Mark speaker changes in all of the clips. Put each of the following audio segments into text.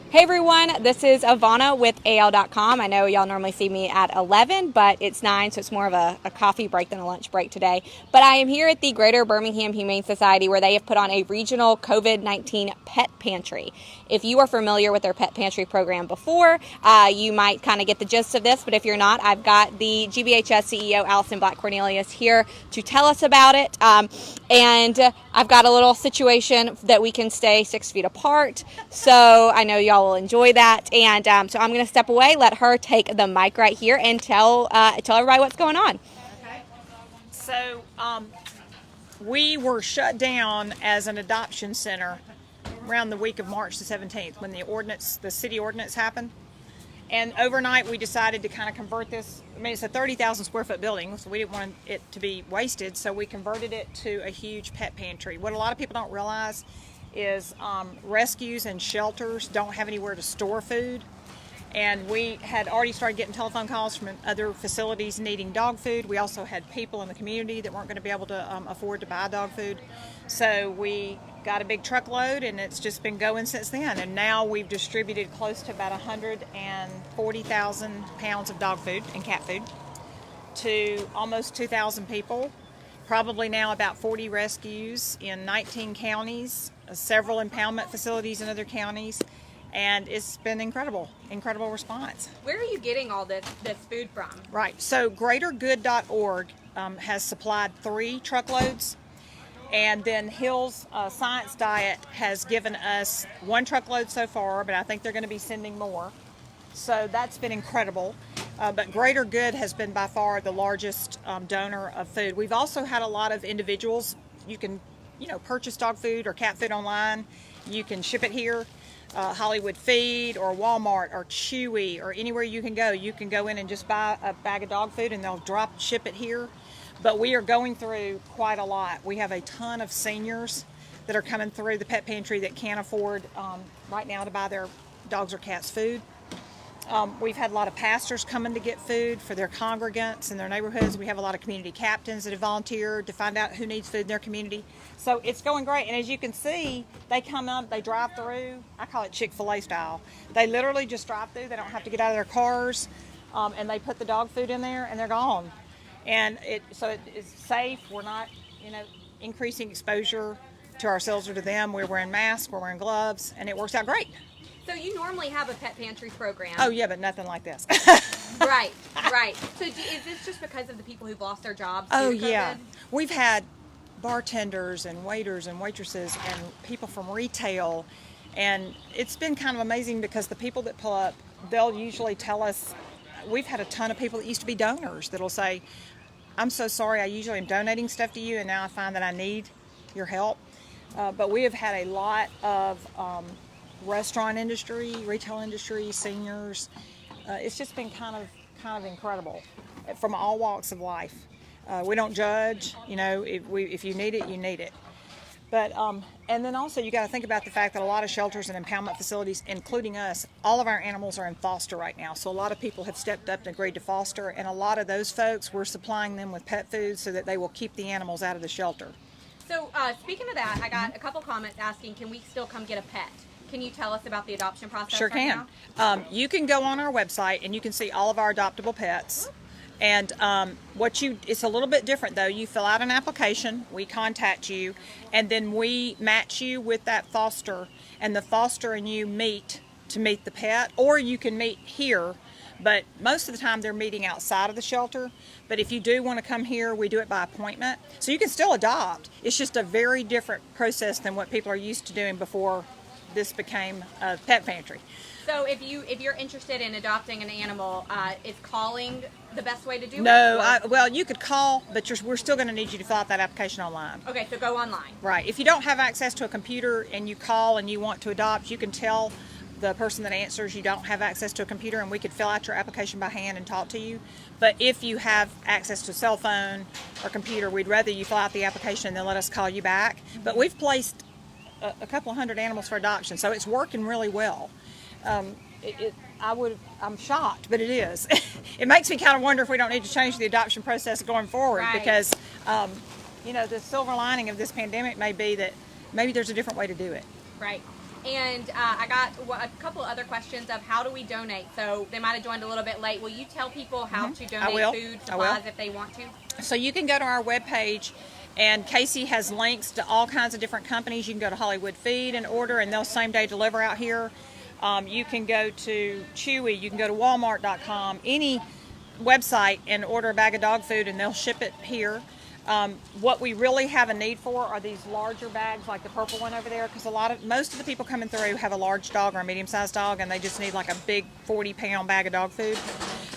Speaker 1: Hey everyone, this is Ivana with AL.com. I know y'all normally see me at 11, but it's 9, so it's more of a coffee break than a lunch break today. But I am here at the Greater Birmingham Humane Society where they have put on a regional COVID-19 pet pantry. If you are familiar with their pet pantry program before, you might kind of get the gist of this, but if you're not, I've got the GBHS CEO, Allison Black Cornelius, here to tell us about it. And I've got a little situation that we can stay 6 feet apart, so I know y'all will enjoy that. And so I'm going to step away, let her take the mic right here, and tell everybody what's going on.
Speaker 2: Okay. So we were shut down as an adoption center around the week of March the 17th when the city ordinance happened. And overnight we decided to kind of convert this. I mean, it's a 30,000 square foot building, so we didn't want it to be wasted, so we converted it to a huge pet pantry. What a lot of people don't realize is rescues and shelters don't have anywhere to store food. And we had already started getting telephone calls from other facilities needing dog food. We also had people in the community that weren't going to be able to afford to buy dog food. So we got a big truckload, and it's just been going since then. And now we've distributed close to about 140,000 pounds of dog food and cat food to almost 2,000 people. Probably now about 40 rescues in 19 counties, several impoundment facilities in other counties. And it's been incredible response.
Speaker 1: Where are you getting all this food from?
Speaker 2: Right, so greatergood.org has supplied 3 truckloads, and then Hill's Science Diet has given us 1 truckload so far, but I think they're going to be sending more. So that's been incredible. But Greater Good has been by far the largest donor of food. We've also had a lot of individuals. You can, purchase dog food or cat food online. You can ship it here. Hollywood Feed or Walmart or Chewy or anywhere you can go in and just buy a bag of dog food and they'll ship it here. But we are going through quite a lot. We have a ton of seniors that are coming through the pet pantry that can't afford right now to buy their dogs or cats food. We've had a lot of pastors coming to get food for their congregants in their neighborhoods. We have a lot of community captains that have volunteered to find out who needs food in their community. So it's going great. And as you can see, they come up, they drive through. I call it Chick-fil-A style. They literally just drive through. They don't have to get out of their cars. And they put the dog food in there and they're gone. And it's safe. We're not, increasing exposure to ourselves or to them. We're wearing masks, we're wearing gloves, and it works out great.
Speaker 1: So you normally have a pet pantry program.
Speaker 2: Oh yeah, but nothing like this.
Speaker 1: Right. So is this just because of the people who've lost their jobs?
Speaker 2: Oh
Speaker 1: due to COVID?
Speaker 2: yeah, we've had bartenders and waiters and waitresses and people from retail, and it's been kind of amazing because the people that pull up, they'll usually tell us. We've had a ton of people that used to be donors that'll say, "I'm so sorry, I usually am donating stuff to you, and now I find that I need your help." But we have had a lot of restaurant industry, retail industry, seniors. It's just been kind of incredible from all walks of life. We don't judge, if you need it, you need it. But and then also you got to think about the fact that a lot of shelters and impoundment facilities, including us, all of our animals are in foster right now. So a lot of people have stepped up and agreed to foster, and a lot of those folks, we're supplying them with pet food so that they will keep the animals out of the shelter.
Speaker 1: So speaking of that, I got a couple comments asking, can we still come get a pet? Can you tell us about the adoption process?
Speaker 2: Sure
Speaker 1: right
Speaker 2: can.
Speaker 1: now?
Speaker 2: You can go on our website and you can see all of our adoptable pets. And it's a little bit different though. You fill out an application, we contact you, and then we match you with that foster, and the foster and you meet to meet the pet, or you can meet here. But most of the time they're meeting outside of the shelter. But if you do want to come here, we do it by appointment. So you can still adopt. It's just a very different process than what people are used to doing before this became a pet pantry.
Speaker 1: So if you're interested in adopting an animal, is calling the best way to do it?
Speaker 2: No, well, you could call, but we're still going to need you to fill out that application online.
Speaker 1: Okay, so go online.
Speaker 2: Right. If you don't have access to a computer and you call and you want to adopt, you can tell the person that answers you don't have access to a computer, and we could fill out your application by hand and talk to you. But if you have access to a cell phone or computer, we'd rather you fill out the application and then let us call you back. But we've placed a couple of hundred animals for adoption, so it's working really well. I'm shocked, but it is. It makes me kind of wonder if we don't need to change the adoption process going forward,
Speaker 1: right.
Speaker 2: Because the silver lining of this pandemic may be that maybe there's a different way to do it.
Speaker 1: Right. And I got a couple other questions of how do we donate. So they might have joined a little bit late. Will you tell people how to donate food supplies if they want to?
Speaker 2: So you can go to our webpage, and Casey has links to all kinds of different companies. You can go to Hollywood Feed and order, and they'll same day deliver out here. You can go to Chewy, you can go to Walmart.com, any website, and order a bag of dog food, and they'll ship it here. What we really have a need for are these larger bags, like the purple one over there, because most of the people coming through have a large dog or a medium-sized dog, and they just need like a big 40-pound bag of dog food.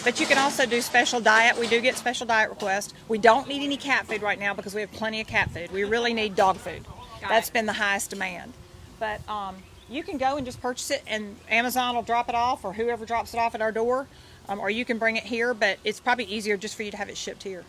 Speaker 2: But you can also do special diet. We do get special diet requests. We don't need any cat food right now because we have plenty of cat food. We really need dog food. That's been the highest demand. But you can go and just purchase it, and Amazon will drop it off, or whoever drops it off at our door, or you can bring it here, but it's probably easier just for you to have it shipped here.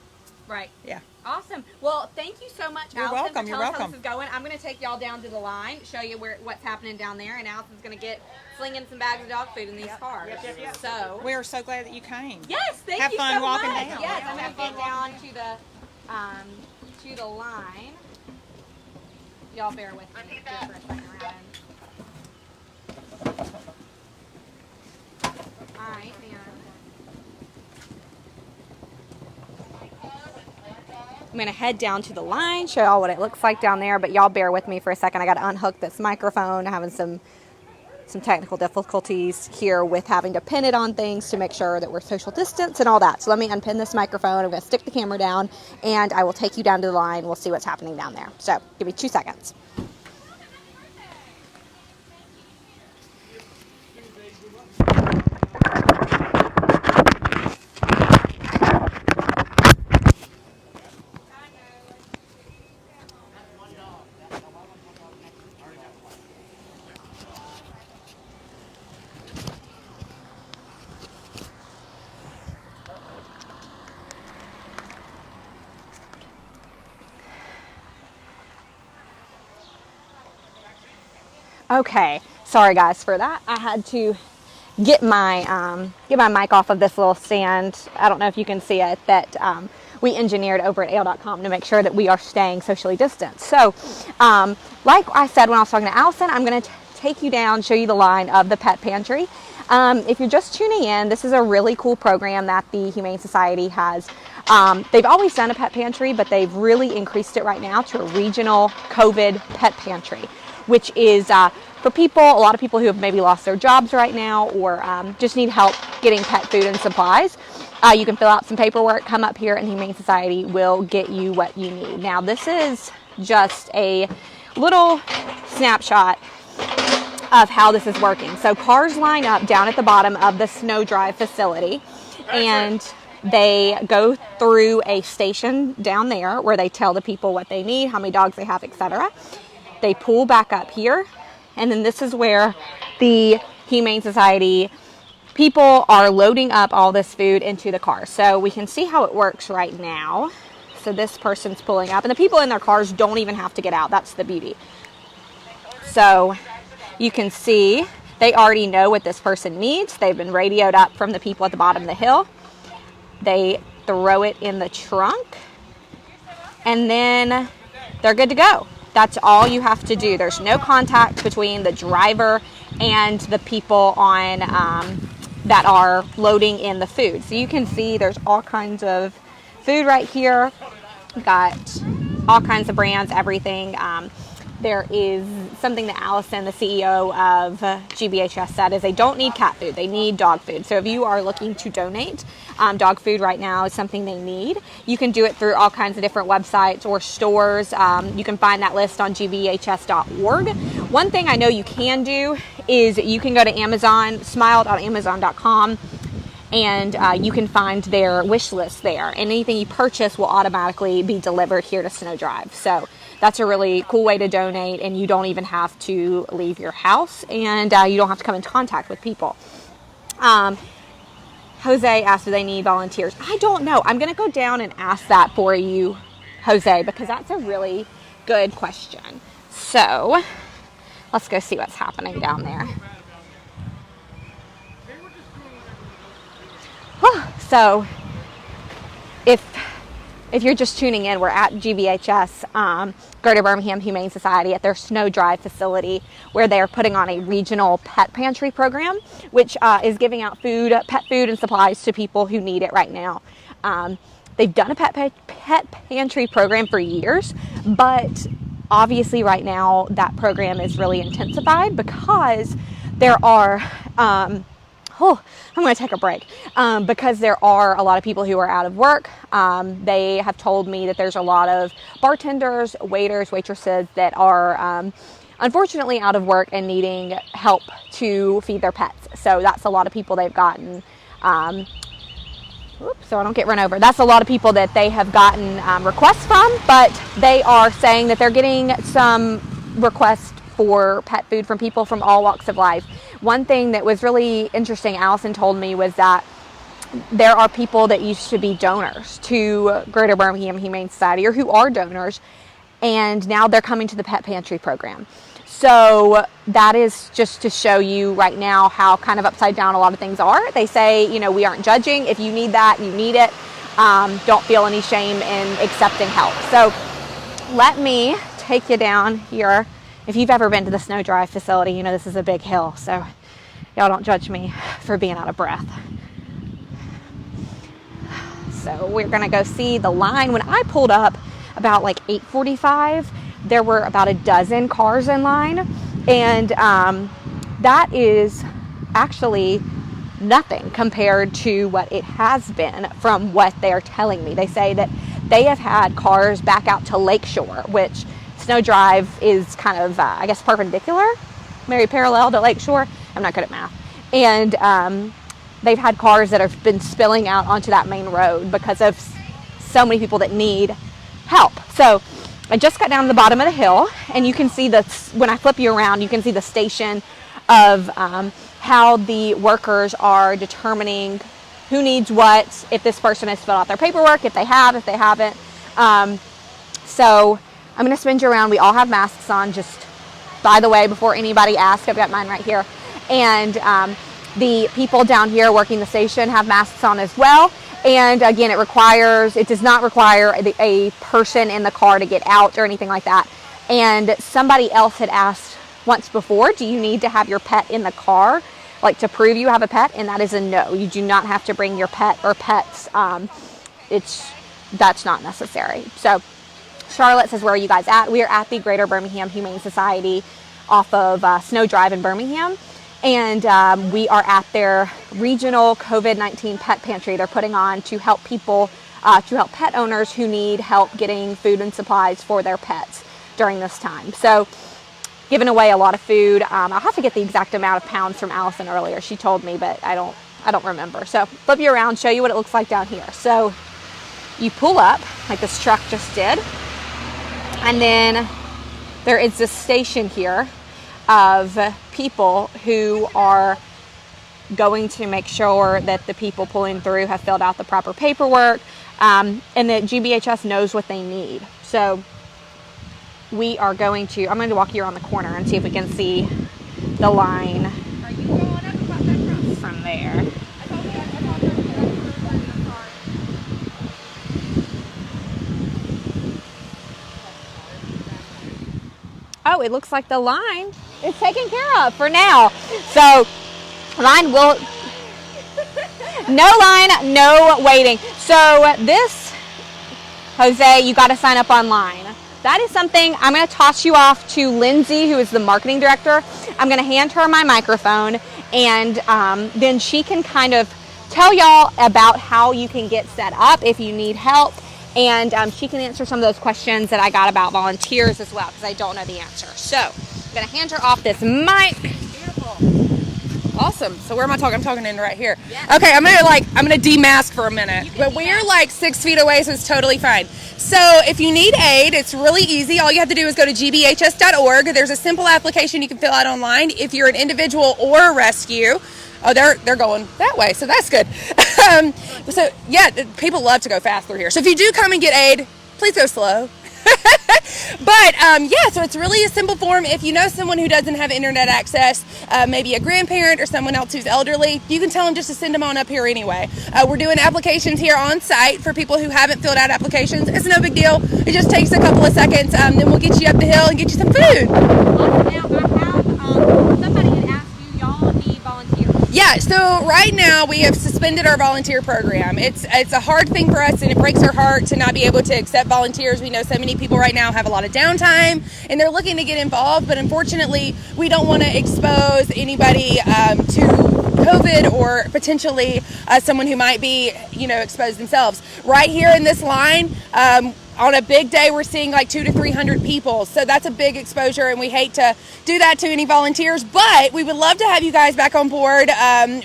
Speaker 1: Right.
Speaker 2: Yeah.
Speaker 1: Awesome. Well, thank you so much,
Speaker 2: You're
Speaker 1: Allison,
Speaker 2: welcome.
Speaker 1: for telling us how this is going. I'm going to take y'all down to the line, show you what's happening down there, and Allison's going to get slinging some bags of dog food in these cars.
Speaker 2: Yep.
Speaker 1: So
Speaker 2: we are so glad that you came.
Speaker 1: yes, thank
Speaker 2: have
Speaker 1: you
Speaker 2: fun
Speaker 1: so
Speaker 2: walking
Speaker 1: much.
Speaker 2: down.
Speaker 1: Yes, I'm going to get down to the line. Y'all bear with me just for a second. All right, I'm going to head down to the line, show y'all what it looks like down there, but y'all bear with me for a second. I got to unhook this microphone, having some technical difficulties here with having to pin it on things to make sure that we're social distance and all that. So let me unpin this microphone. I'm going to stick the camera down, and I will take you down to the line. We'll see what's happening down there. So give me 2 seconds. Okay, sorry guys for that. I had to get my mic off of this little stand. I don't know if you can see it, that we engineered over at AL.com to make sure that we are staying socially distanced. So, like I said when I was talking to Allison, I'm going to take you down, show you the line of the Pet Pantry. If you're just tuning in, this is a really cool program that the Humane Society has. They've always done a Pet Pantry, but they've really increased it right now to a regional COVID Pet Pantry, which is for people, a lot of people who have maybe lost their jobs right now, or just need help getting pet food and supplies. You can fill out some paperwork, come up here, and the Humane Society will get you what you need. Now, this is just a little snapshot of how this is working. So cars line up down at the bottom of the snow drive facility, and they go through a station down there where they tell the people what they need, how many dogs they have, etc. They pull back up here, and then this is where the Humane Society people are loading up all this food into the car. So we can see how it works right now. So this person's pulling up, and the people in their cars don't even have to get out. That's the beauty. So you can see they already know what this person needs. They've been radioed up from the people at the bottom of the hill. They throw it in the trunk, and then they're good to go. That's all you have to do. There's no contact between the driver and the people on that are loading in the food. So you can see there's all kinds of food right here. We've got all kinds of brands, everything. There is something that Allison, the CEO of GBHS, said is they don't need cat food, they need dog food. So if you are looking to donate, dog food right now is something they need. You can do it through all kinds of different websites or stores. You can find that list on gbhs.org. One thing I know you can do is you can go to Amazon, smile.amazon.com, and you can find their wish list there. And anything you purchase will automatically be delivered here to Snow Drive. So that's a really cool way to donate, and you don't even have to leave your house, and you don't have to come in contact with people. Jose asked if they need volunteers. I don't know. I'm going to go down and ask that for you, Jose, because that's a really good question. So let's go see what's happening down there. So if if you're just tuning in, we're at GBHS, Greater Birmingham Humane Society, at their Snow Drive facility, where they're putting on a regional pet pantry program, which is giving out food, pet food and supplies to people who need it right now. They've done a pet pantry program for years, but obviously right now that program is really intensified because there are I'm going to take a break because there are a lot of people who are out of work. They have told me that there's a lot of bartenders, waiters, waitresses that are unfortunately out of work and needing help to feed their pets. So that's a lot of people they've gotten. So I don't get run over. That's a lot of people that they have gotten requests from, but they are saying that they're getting some requests for pet food from people from all walks of life. One thing that was really interesting, Allison told me, was that there are people that used to be donors to Greater Birmingham Humane Society, or who are donors, and now they're coming to the pet pantry program. So that is just to show you right now how kind of upside down a lot of things are. They say, you know, we aren't judging. If you need that, you need it. Don't feel any shame in accepting help. So let me take you down here. If you've ever been to the Snow Drive facility, you know this is a big hill, so y'all don't judge me for being out of breath. So we're going to go see the line. When I pulled up about like 8:45, there were about a dozen cars in line, and that is actually nothing compared to what it has been from what they're telling me. They say that they have had cars back out to Lakeshore, which Snow Drive is kind of, I guess, perpendicular, maybe parallel to Lakeshore. I'm not good at math. And they've had cars that have been spilling out onto that main road because of so many people that need help. So I just got down to the bottom of the hill, and you can see when I flip you around, you can see the station of how the workers are determining who needs what, if this person has filled out their paperwork, if they haven't. So I'm going to spin you around. We all have masks on, just by the way, before anybody asks. I've got mine right here. And the people down here working the station have masks on as well. And again, it does not require a person in the car to get out or anything like that. And somebody else had asked once before, do you need to have your pet in the car, like to prove you have a pet? And that is a no. You do not have to bring your pet or pets. That's not necessary. So Charlotte says, where are you guys at? We are at the Greater Birmingham Humane Society off of Snow Drive in Birmingham. And we are at their regional COVID-19 pet pantry they're putting on to help people, to help pet owners who need help getting food and supplies for their pets during this time. So giving away a lot of food. I'll have to get the exact amount of pounds from Allison earlier. She told me, but I don't remember. So flip you around, show you what it looks like down here. So you pull up like this truck just did. And then there is this station here of people who are going to make sure that the people pulling through have filled out the proper paperwork, and that GBHS knows what they need. So I'm going to walk you around the corner and see if we can see the line from there. Oh, it looks like the line is taken care of for now. So no line, no waiting. So this, Jose, you got to sign up online. That is something I'm going to toss you off to Lindsay, who is the marketing director. I'm going to hand her my microphone, and then she can kind of tell y'all about how you can get set up if you need help. And she can answer some of those questions that I got about volunteers as well, because I don't know the answer. So I'm going to hand her off this mic.
Speaker 3: Beautiful. Awesome. So where am I talking? I'm talking in right here.
Speaker 1: Yeah.
Speaker 3: Okay, I'm gonna demask for a minute. But we're like 6 feet away, so it's totally fine. So if you need aid, it's really easy. All you have to do is go to gbhs.org. There's a simple application you can fill out online. If you're an individual or a rescue, they're going that way, so that's good. So yeah, people love to go fast through here. So if you do come and get aid, please go slow. But yeah, so it's really a simple form. If you know someone who doesn't have internet access, maybe a grandparent or someone else who's elderly, you can tell them just to send them on up here anyway. We're doing applications here on site for people who haven't filled out applications. It's no big deal. It just takes a couple of seconds. Then we'll get you up the hill and get you some food.
Speaker 1: Awesome. Now, I have somebody had asked you, y'all need volunteers.
Speaker 3: Yeah, so right now we have suspended our volunteer program. It's a hard thing for us, and it breaks our heart to not be able to accept volunteers. We know so many people right now have a lot of downtime, and they're looking to get involved, but unfortunately, we don't want to expose anybody to COVID or potentially someone who might be, exposed themselves. Right here in this line, on a big day, we're seeing like 200 to 300 people. So that's a big exposure, and we hate to do that to any volunteers, but we would love to have you guys back on board.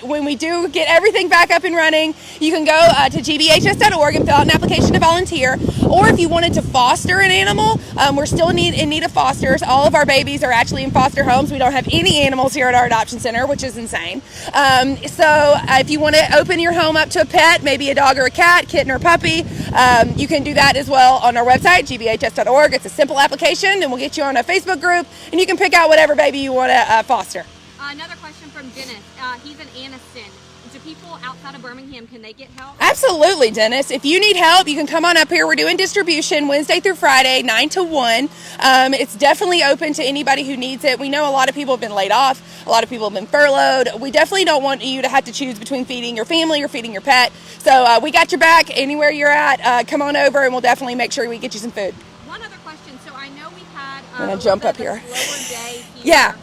Speaker 3: When we do get everything back up and running, you can go to gbhs.org and fill out an application to volunteer. Or if you wanted to foster an animal, we're still in need of fosters. All of our babies are actually in foster homes. We don't have any animals here at our adoption center, which is insane. So if you want to open your home up to a pet, maybe a dog or a cat, kitten or puppy, you can do that as well on our website, gbhs.org. It's a simple application, and we'll get you on a Facebook group, and you can pick out whatever baby you want to foster.
Speaker 1: Another question from Dennis. He's in Anniston. Do people outside of Birmingham, can they get help?
Speaker 3: Absolutely, Dennis. If you need help, you can come on up here. We're doing distribution Wednesday through Friday, 9 to 1. It's definitely open to anybody who needs it. We know a lot of people have been laid off. A lot of people have been furloughed. We definitely don't want you to have to choose between feeding your family or feeding your pet. So we got your back anywhere you're at. Come on over, and we'll definitely make sure we get you some food.
Speaker 1: One other question. So I know we had
Speaker 3: I'm going to jump up here.
Speaker 1: Slower day here.
Speaker 3: Yeah.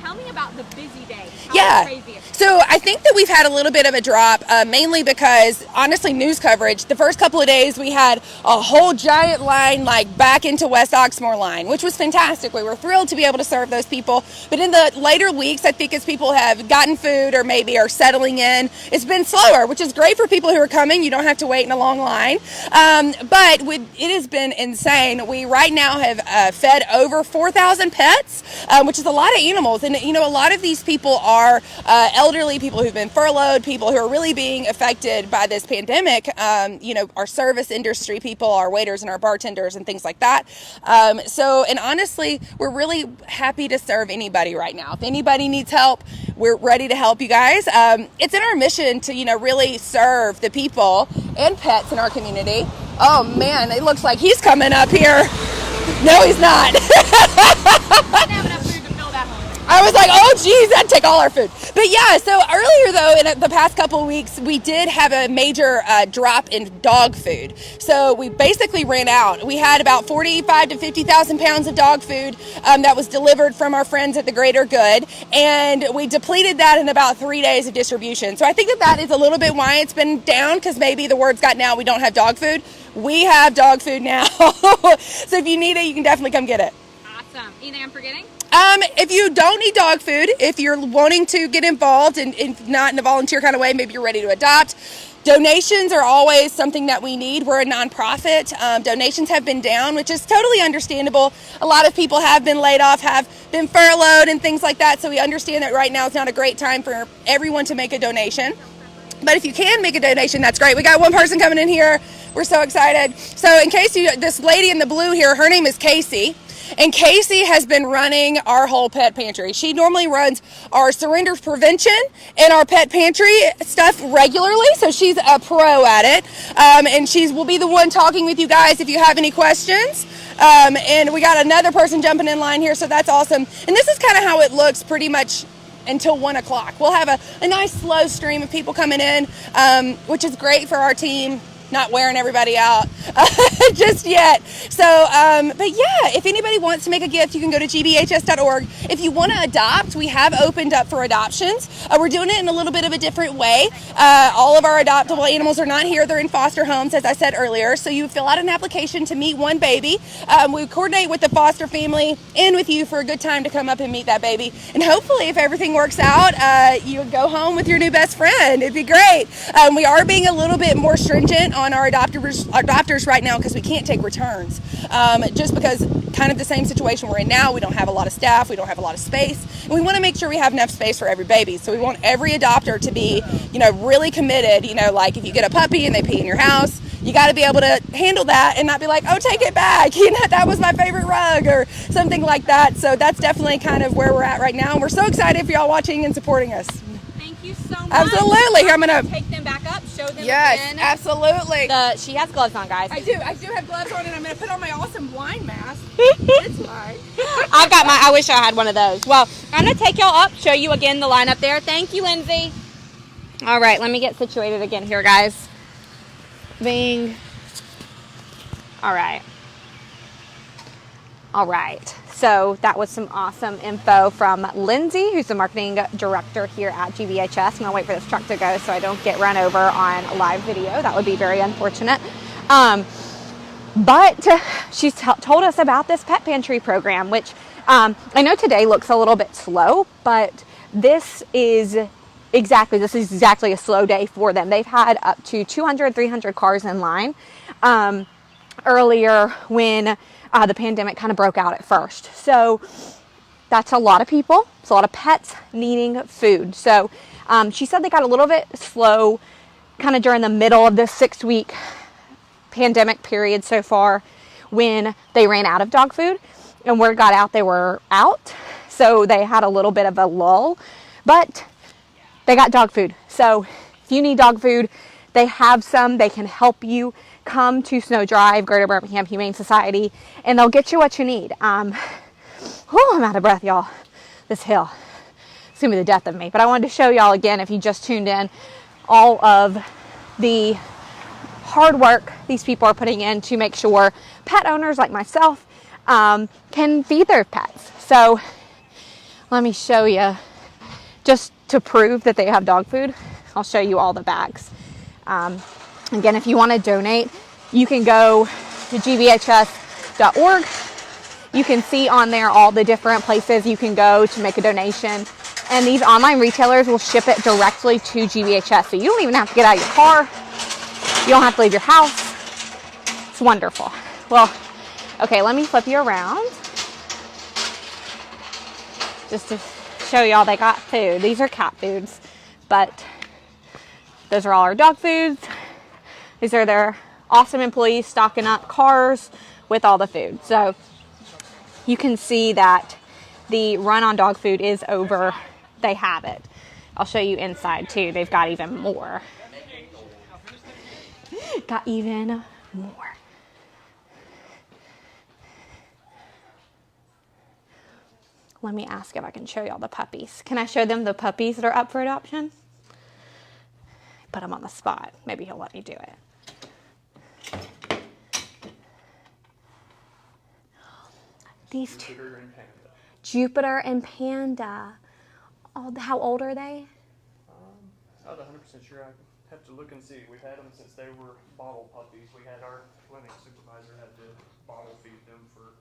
Speaker 1: Tell me about the busy day. How
Speaker 3: Yeah.
Speaker 1: crazy is it?
Speaker 3: So I think that we've had a little bit of a drop, mainly because, honestly, news coverage. The first couple of days, we had a whole giant line, like back into West Oxmoor line, which was fantastic. We were thrilled to be able to serve those people. But in the later weeks, I think as people have gotten food or maybe are settling in, it's been slower, which is great for people who are coming. You don't have to wait in a long line. But it has been insane. We right now have fed over 4,000 pets, which is a lot of animals. And, a lot of these people are elderly, people who've been furloughed, people who are really being affected by this pandemic, our service industry people, our waiters and our bartenders and things like that. And honestly, we're really happy to serve anybody right now. If anybody needs help, we're ready to help you guys. It's in our mission to, really serve the people and pets in our community. Oh man, it looks like he's coming up here. No, he's not. I was like, oh geez, that'd take all our food. But yeah, so earlier though, in the past couple of weeks, we did have a major drop in dog food. So we basically ran out. We had about 45 to 50,000 pounds of dog food that was delivered from our friends at the Greater Good. And we depleted that in about 3 days of distribution. So I think that is a little bit why it's been down, because maybe the word's gotten out we don't have dog food. We have dog food now. So if you need it, you can definitely come get it.
Speaker 1: Awesome. Anything I'm forgetting?
Speaker 3: If you don't need dog food, if you're wanting to get involved and not in a volunteer kind of way, maybe you're ready to adopt, donations are always something that we need. We're a nonprofit. Donations have been down, which is totally understandable. A lot of people have been laid off, have been furloughed and things like that. So we understand that right now is not a great time for everyone to make a donation. But if you can make a donation, that's great. We got one person coming in here. We're so excited. So in case this lady in the blue here, her name is Casey. And Casey has been running our whole pet pantry. She normally runs our surrender prevention and our pet pantry stuff regularly, so she's a pro at it. And will be the one talking with you guys if you have any questions. And we got another person jumping in line here, so that's awesome. And this is kind of how it looks pretty much until 1 o'clock. We'll have a nice slow stream of people coming in, which is great for our team. Not wearing everybody out just yet. So, but yeah, if anybody wants to make a gift, you can go to gbhs.org. If you want to adopt, we have opened up for adoptions. We're doing it in a little bit of a different way. All of our adoptable animals are not here. They're in foster homes, as I said earlier. So you fill out an application to meet one baby. We coordinate with the foster family and with you for a good time to come up and meet that baby. And hopefully, if everything works out, you go home with your new best friend. It'd be great. We are being a little bit more stringent on our adopters right now because we can't take returns, just because kind of the same situation we're in now. We don't have a lot of staff, we don't have a lot of space, and we want to make sure we have enough space for every baby. So we want every adopter to be really committed. Like if you get a puppy and they pee in your house, you got to be able to handle that and not be like, oh, take it back. That was my favorite rug or something like that. So that's definitely kind of where we're at right now. And we're so excited for y'all watching and supporting us.
Speaker 1: Thank you so much.
Speaker 3: Absolutely. Here, I'm going to
Speaker 1: take them back up, show them
Speaker 3: Yes,
Speaker 1: again.
Speaker 3: absolutely.
Speaker 1: She has gloves on, guys.
Speaker 3: I do have gloves on, and I'm going to put on my awesome blind mask. It's fine.
Speaker 1: I've got I wish I had one of those. Well, I'm going to take y'all up, show you again the lineup there. Thank you, Lindsay. All right, let me get situated again here, guys. Bing. All right. So that was some awesome info from Lindsay, who's the marketing director here at GBHS. I'm going to wait for this truck to go so I don't get run over on live video. That would be very unfortunate. But she's told us about this pet pantry program, which I know today looks a little bit slow, but this is exactly a slow day for them. They've had up to 200, 300 cars in line earlier when the pandemic kind of broke out at first. So that's a lot of people. It's a lot of pets needing food. So she said they got a little bit slow kind of during the middle of this 6-week pandemic period so far when they ran out of dog food, and word got out they were out. So they had a little bit of a lull, but they got dog food. So if you need dog food, they have some. They can help you. Come to Snow Drive, Greater Birmingham Humane Society, and they'll get you what you need. I'm out of breath, y'all. This hill, it's gonna be the death of me. But I wanted to show y'all again, if you just tuned in, all of the hard work these people are putting in to make sure pet owners like myself can feed their pets. So let me show you, just to prove that they have dog food. I'll show you all the bags. Again, if you want to donate, you can go to gbhs.org. You can see on there all the different places you can go to make a donation. And these online retailers will ship it directly to GBHS. So you don't even have to get out of your car. You don't have to leave your house. It's wonderful. Well, okay, let me flip you around just to show y'all they got food. These are cat foods, but those are all our dog foods. These are their awesome employees stocking up cars with all the food. So you can see that the run on dog food is over. They have it. I'll show you inside too. They've got even more. Got even more. Let me ask if I can show y'all the puppies. Can I show them the puppies that are up for adoption? Put him on the spot. Maybe he'll let me do it. These two. Jupiter and Panda. Oh, how old are they?
Speaker 4: I'm not 100% sure. I have to look and see. We've had them since they were bottle puppies. We had our clinic supervisor had to bottle feed them for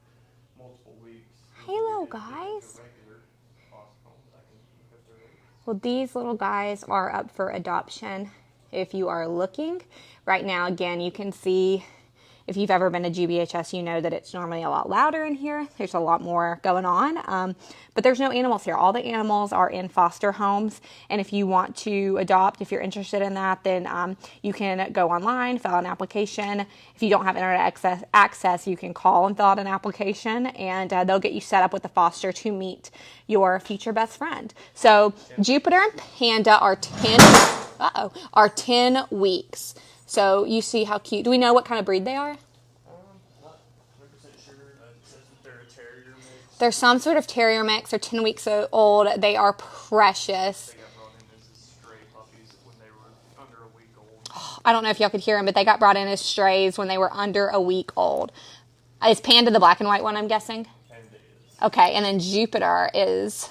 Speaker 4: multiple weeks.
Speaker 1: Hey, little guys. Well, these little guys are up for adoption if you are looking. Right now, again, you can see, if you've ever been to GBHS, you know that it's normally a lot louder in here. There's a lot more going on, but there's no animals here. All the animals are in foster homes, and if you want to adopt, if you're interested in that, then you can go online, fill out an application. If you don't have internet access, you can call and fill out an application, and they'll get you set up with a foster to meet your future best friend. So Jupiter and Panda are 10 weeks. So you see how cute. Do we know what kind of breed they are?
Speaker 4: Not 100% sure. It says that they're a terrier mix.
Speaker 1: They're some sort of terrier mix. They're 10 weeks old. They are precious.
Speaker 4: They got brought in as stray puppies when they were under a week old.
Speaker 1: I don't know if y'all could hear them, but they got brought in as strays when they were under a week old. Is Panda the black and white one, I'm guessing?
Speaker 4: Panda is.
Speaker 1: Okay, and then Jupiter is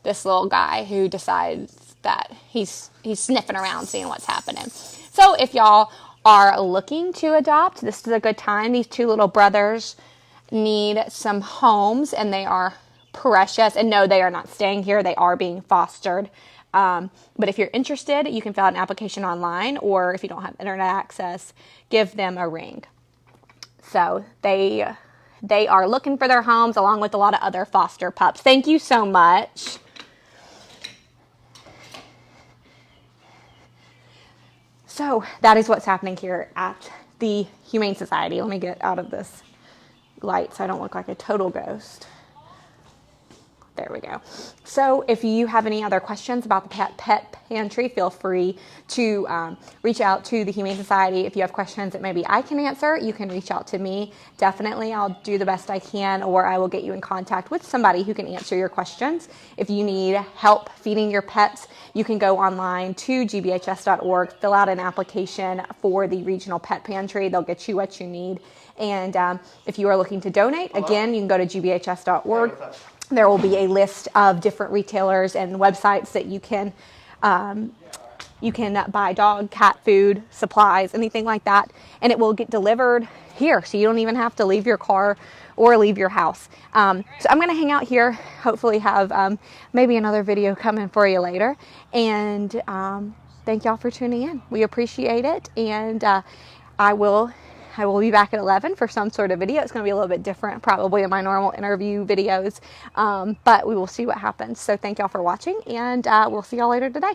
Speaker 1: this little guy who decides that he's sniffing around, seeing what's happening. So if y'all are looking to adopt, this is a good time. These two little brothers need some homes, and they are precious. And no, they are not staying here. They are being fostered. But if you're interested, you can fill out an application online, or if you don't have internet access, give them a ring. So they are looking for their homes along with a lot of other foster pups. Thank you so much. So that is what's happening here at the Humane Society. Let me get out of this light so I don't look like a total ghost. There we go. So if you have any other questions about the Pet Pantry, feel free to reach out to the Humane Society. If you have questions that maybe I can answer, you can reach out to me. Definitely, I'll do the best I can, or I will get you in contact with somebody who can answer your questions. If you need help feeding your pets, you can go online to gbhs.org, fill out an application for the Regional Pet Pantry. They'll get you what you need. And if you are looking to donate, again, you can go to gbhs.org. There will be a list of different retailers and websites that you can buy dog, cat food, supplies, anything like that, and it will get delivered here, so you don't even have to leave your car or leave your house. So I'm going to hang out here, hopefully have maybe another video coming for you later, and thank y'all for tuning in. We appreciate it, and I will be back at 11 for some sort of video. It's going to be a little bit different probably in my normal interview videos, but we will see what happens. So thank y'all for watching, and we'll see y'all later today.